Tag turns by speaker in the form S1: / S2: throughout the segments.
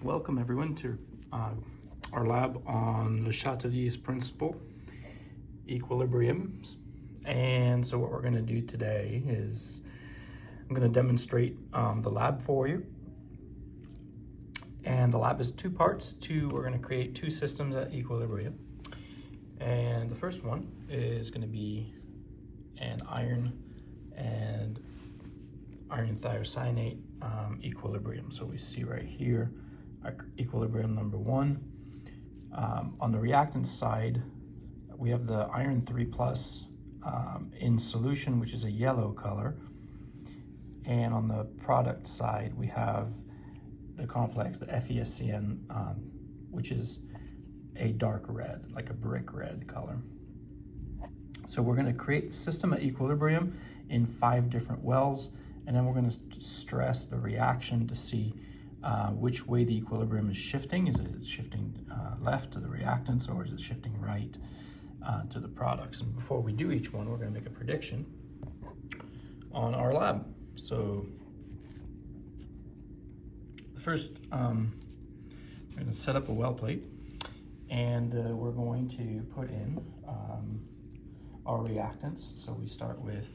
S1: Welcome everyone to our lab on LeChatelier's principle, equilibriums. And so what we're going to do today is I'm going to demonstrate the lab for you. And the lab is two parts. We're going to create two systems at equilibrium. And the first one is going to be an iron and iron thiocyanate equilibrium. So we see right here our equilibrium number one. On the reactant side, we have the iron 3+ in solution, which is a yellow color. And on the product side, we have the complex, the FeSCN, which is a dark red, like a brick red color. So we're going to create the system at equilibrium in 5 different wells, and then we're going to stress the reaction to see which way the equilibrium is shifting. Is it shifting left to the reactants, or is it shifting right to the products? And before we do each one, we're going to make a prediction on our lab. So first, we're going to set up a well plate, and we're going to put in our reactants. So we start with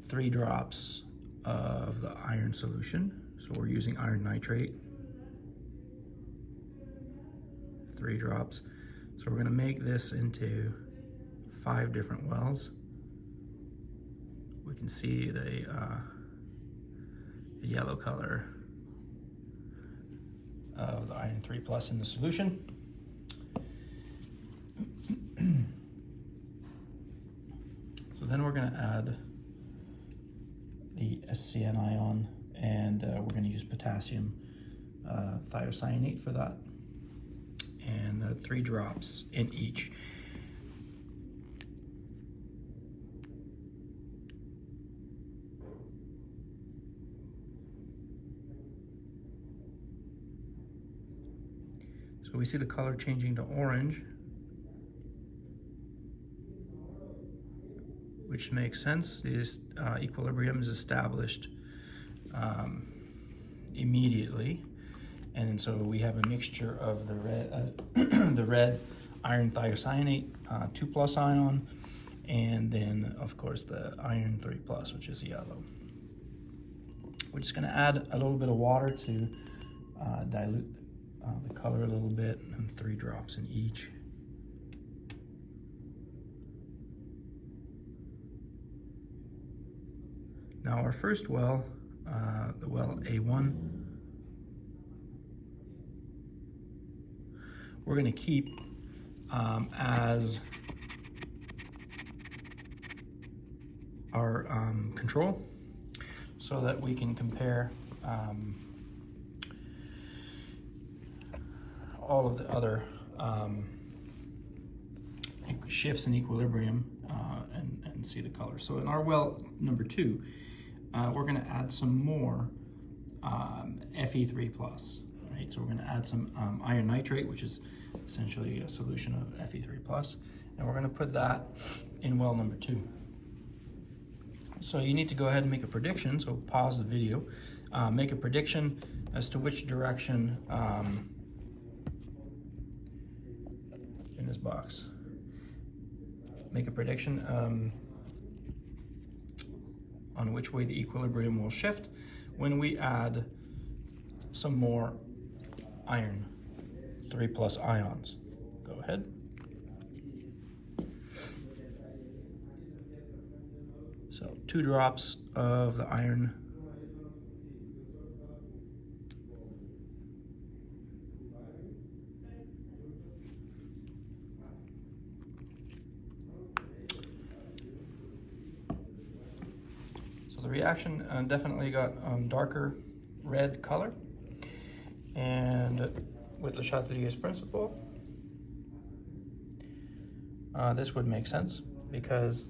S1: 3 drops of the iron solution. So we're using iron nitrate, 3 drops. So we're going to make this into 5 different wells. We can see the yellow color of the iron 3+ in the solution. So then we're going to add the SCN ion, and we're going to use potassium thiocyanate for that, and 3 drops in each. So we see the color changing to orange, which makes sense. This equilibrium is established immediately, and so we have a mixture of the red, the red iron thiocyanate 2+ ion, and then of course the iron 3+, which is yellow. We're just going to add a little bit of water to dilute the color a little bit, and 3 drops in each. Now our first well, the well A1, we're going to keep as our control, so that we can compare all of the other shifts in equilibrium and see the color. So in our well number 2, we're going to add some more Fe3+, right? So we're going to add some iron nitrate, which is essentially a solution of Fe3+, and we're going to put that in well number 2. So you need to go ahead and make a prediction. So pause the video, make a prediction as to which direction in this box. Make a prediction on which way the equilibrium will shift when we add some more iron 3+ ions. Go ahead. So 2 drops of the iron . The reaction definitely got darker red color, and with LeChatelier's principle, this would make sense, because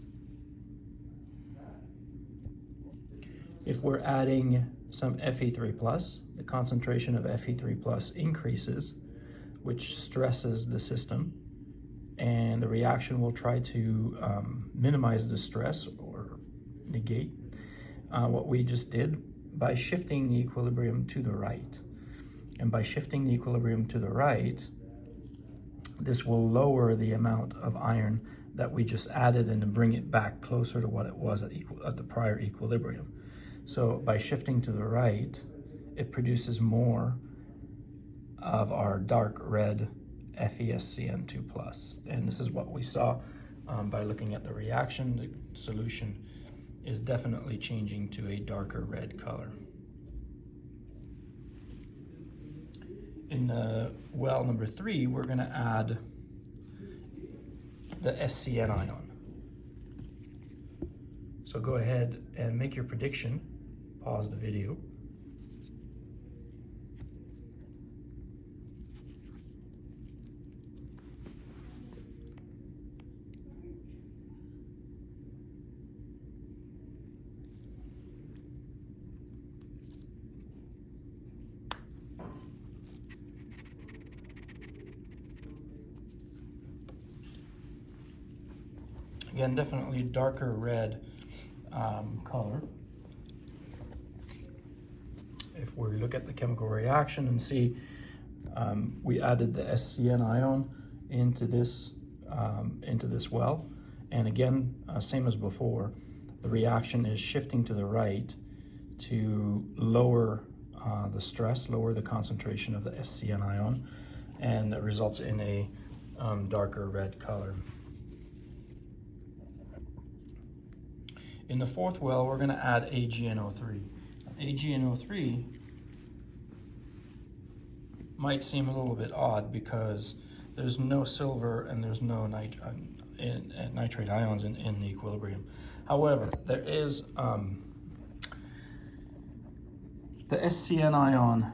S1: if we're adding some Fe3+, the concentration of Fe3+ increases, which stresses the system, and the reaction will try to minimize the stress or negate what we just did by shifting the equilibrium to the right. And by shifting the equilibrium to the right, this will lower the amount of iron that we just added and to bring it back closer to what it was at the prior equilibrium. So by shifting to the right, it produces more of our dark red FeSCN2+. And this is what we saw by looking at the reaction. The solution is definitely changing to a darker red color. In well number 3, we're going to add the SCN ion. So go ahead and make your prediction. Pause the video. Again, definitely darker red color. If we look at the chemical reaction and see, we added the SCN ion into this well, and again, same as before, the reaction is shifting to the right to lower the stress, lower the concentration of the SCN ion, and that results in a darker red color. In the 4th well, we're going to add AgNO3. AgNO3 might seem a little bit odd because there's no silver and there's no nitrate ions in the equilibrium. However, there is the SCN ion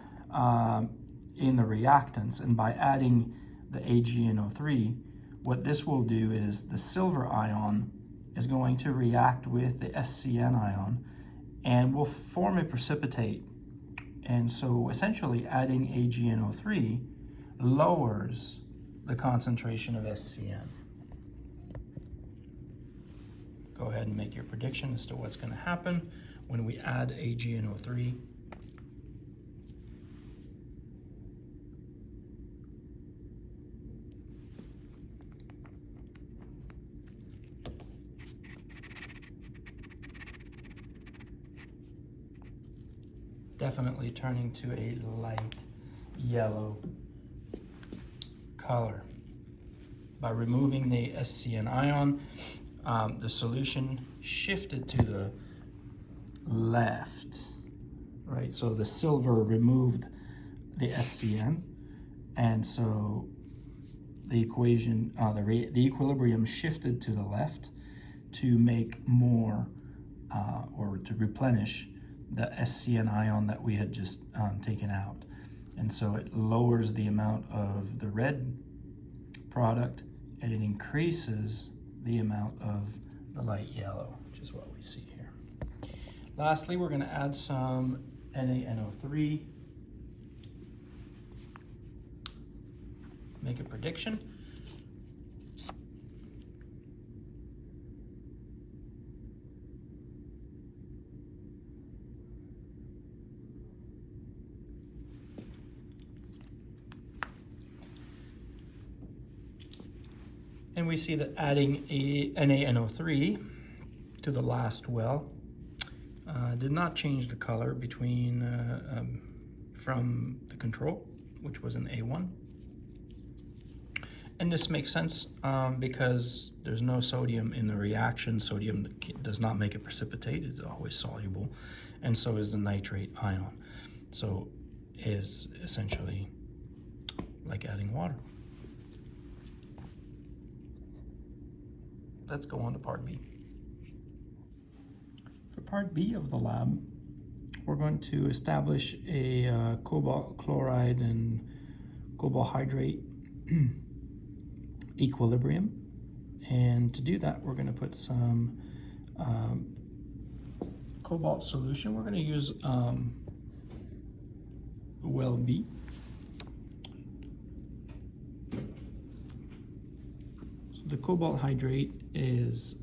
S1: in the reactants, and by adding the AgNO3, what this will do is the silver ion is going to react with the SCN ion and will form a precipitate. And so essentially adding AgNO3 lowers the concentration of SCN. Go ahead and make your prediction as to what's going to happen when we add AgNO3. Definitely turning to a light yellow color. By removing the SCN ion, the solution shifted to the left, right? So the silver removed the SCN, and so the equation, the equilibrium shifted to the left to make more, or to replenish the SCN ion that we had just taken out. And so it lowers the amount of the red product, and it increases the amount of the light yellow, which is what we see here. Lastly, we're going to add some NaNO3. Make a prediction. And we see that adding a NaNO3 to the last well did not change the color between from the control, which was an A1. And this makes sense because there's no sodium in the reaction. Sodium does not make a precipitate, it's always soluble, and so is the nitrate ion. So is essentially like adding water. Let's go on to part B. For part B of the lab, we're going to establish a cobalt chloride and cobalt hydrate equilibrium. And to do that, we're going to put some cobalt solution. We're going to use well B. So the cobalt hydrate is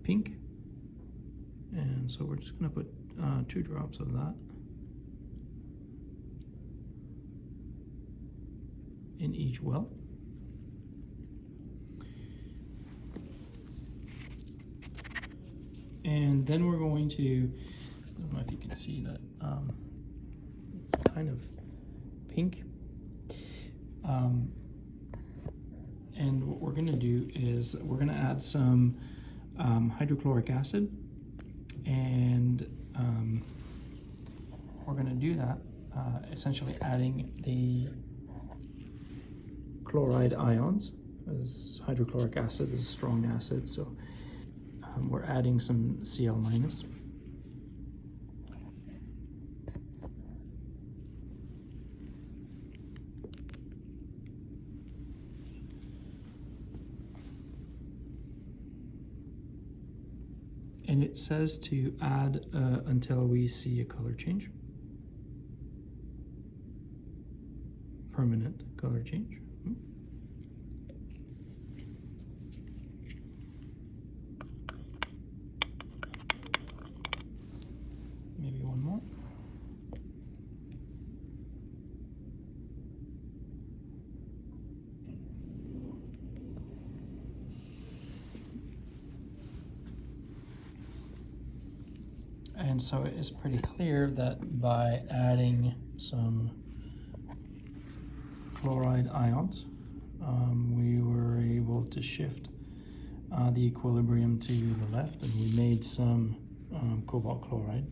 S1: pink, and so we're just going to put 2 drops of that. in each well. And then we're going to, I don't know if you can see that, it's kind of pink. And what we're going to do is we're going to add some hydrochloric acid, and we're going to do that essentially adding the chloride ions, as hydrochloric acid is a strong acid, so we're adding some Cl-. And it says to add until we see a color change. Permanent color change. Maybe one more. And so it is pretty clear that by adding some chloride ions, we were able to shift the equilibrium to the left, and we made some cobalt chloride.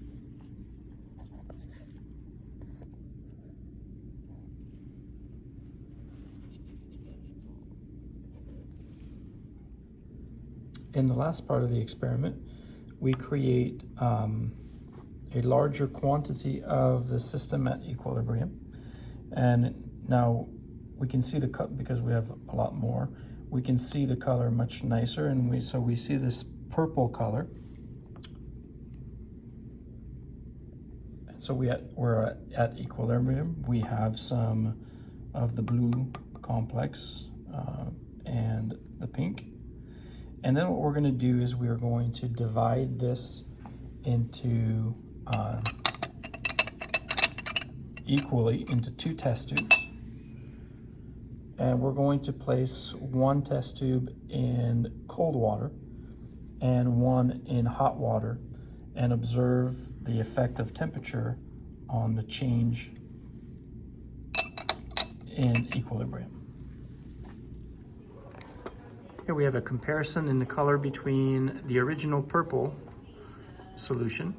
S1: In the last part of the experiment, we create a larger quantity of the system at equilibrium. And now we can see the cut, because we have a lot more, we can see the color much nicer, and we see this purple color. So we're at equilibrium. We have some of the blue complex and the pink. And then what we're going to do is we are going to divide this into equally into 2 test tubes. And we're going to place one test tube in cold water and one in hot water, and observe the effect of temperature on the change in equilibrium. Here we have a comparison in the color between the original purple solution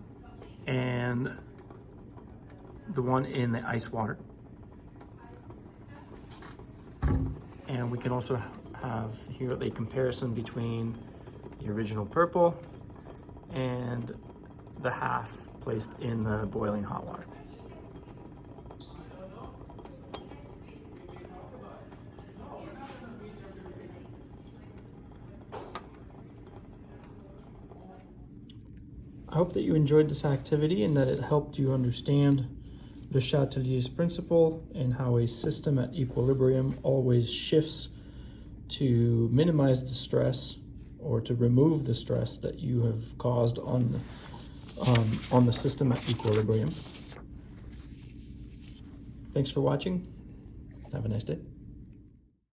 S1: and the one in the ice water. And we can also have here a comparison between the original purple and the half placed in the boiling hot water. I hope that you enjoyed this activity and that it helped you understand LeChatelier's principle and how a system at equilibrium always shifts to minimize the stress or to remove the stress that you have caused on the system at equilibrium. Thanks for watching. Have a nice day.